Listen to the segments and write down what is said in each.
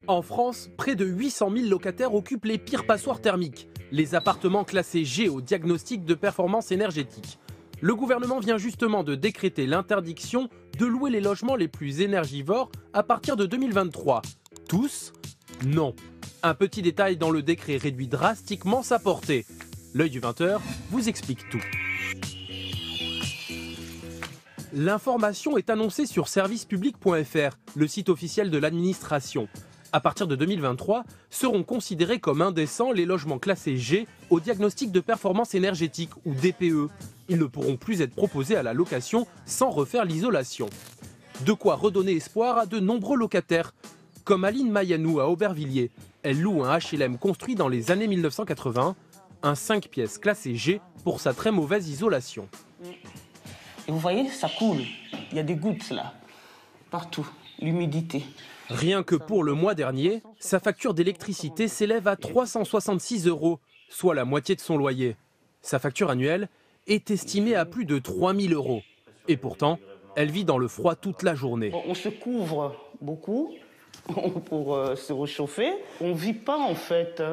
En France, près de 800 000 locataires occupent les pires passoires thermiques, les appartements classés G au diagnostic de performance énergétique. Le gouvernement vient justement de décréter l'interdiction de louer les logements les plus énergivores à partir de 2023. Tous? Non. Un petit détail dans le décret réduit drastiquement sa portée. L'œil du 20h vous explique tout. L'information est annoncée sur servicepublic.fr, le site officiel de l'administration. À partir de 2023, seront considérés comme indécents les logements classés G au diagnostic de performance énergétique ou DPE. Ils ne pourront plus être proposés à la location sans refaire l'isolation. De quoi redonner espoir à de nombreux locataires, comme Aline Mayanou à Aubervilliers. Elle loue un HLM construit dans les années 1980, un 5 pièces classé G pour sa très mauvaise isolation. Et vous voyez, ça coule. Il y a des gouttes là, partout, l'humidité. Rien que pour le mois dernier, sa facture d'électricité s'élève à 366 €, soit la moitié de son loyer. Sa facture annuelle est estimée à plus de 3 000 €. Et pourtant, elle vit dans le froid toute la journée. On se couvre beaucoup pour se réchauffer. On ne vit pas en fait.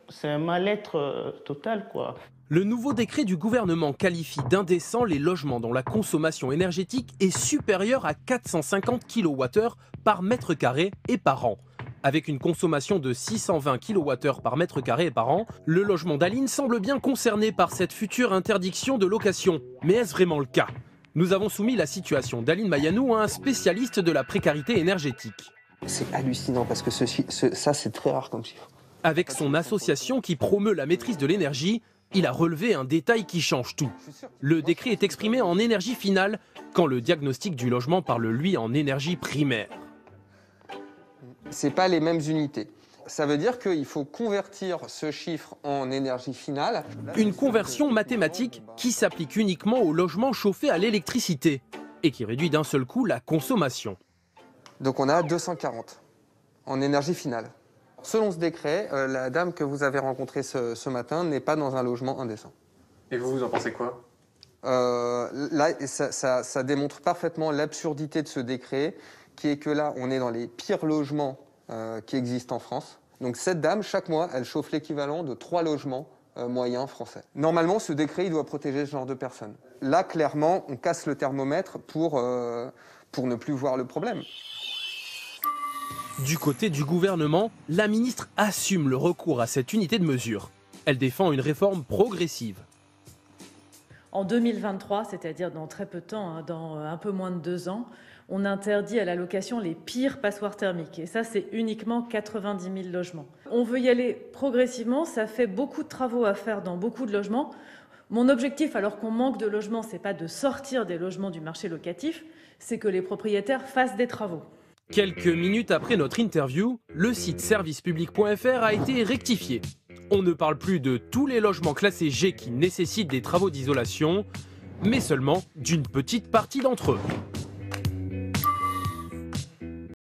C'est un mal-être total, quoi. Le nouveau décret du gouvernement qualifie d'indécents les logements dont la consommation énergétique est supérieure à 450 kWh par mètre carré et par an. Avec une consommation de 620 kWh par mètre carré et par an, le logement d'Aline semble bien concerné par cette future interdiction de location. Mais est-ce vraiment le cas? Nous avons soumis la situation d'Aline Mayanou à un spécialiste de la précarité énergétique. C'est hallucinant parce que ça c'est très rare comme chiffre. Avec son association qui promeut la maîtrise de l'énergie, il a relevé un détail qui change tout. Le décret est exprimé en énergie finale, quand le diagnostic du logement parle lui en énergie primaire. C'est pas les mêmes unités. Ça veut dire qu'il faut convertir ce chiffre en énergie finale. Une conversion mathématique qui s'applique uniquement aux logements chauffés à l'électricité et qui réduit d'un seul coup la consommation. Donc on a 240 en énergie finale. Selon ce décret, la dame que vous avez rencontrée ce matin n'est pas dans un logement indécent. Et vous en pensez quoi? Là, ça démontre parfaitement l'absurdité de ce décret, qui est que là, on est dans les pires logements qui existent en France. Donc cette dame, chaque mois, elle chauffe l'équivalent de 3 logements moyens français. Normalement, ce décret, il doit protéger ce genre de personnes. Là, clairement, on casse le thermomètre pour ne plus voir le problème. Du côté du gouvernement, la ministre assume le recours à cette unité de mesure. Elle défend une réforme progressive. En 2023, c'est-à-dire dans très peu de temps, dans un peu moins de 2 ans, on interdit à la location les pires passoires thermiques. Et ça, c'est uniquement 90 000 logements. On veut y aller progressivement, ça fait beaucoup de travaux à faire dans beaucoup de logements. Mon objectif, alors qu'on manque de logements, c'est pas de sortir des logements du marché locatif, c'est que les propriétaires fassent des travaux. Quelques minutes après notre interview, le site servicepublic.fr a été rectifié. On ne parle plus de tous les logements classés G qui nécessitent des travaux d'isolation, mais seulement d'une petite partie d'entre eux.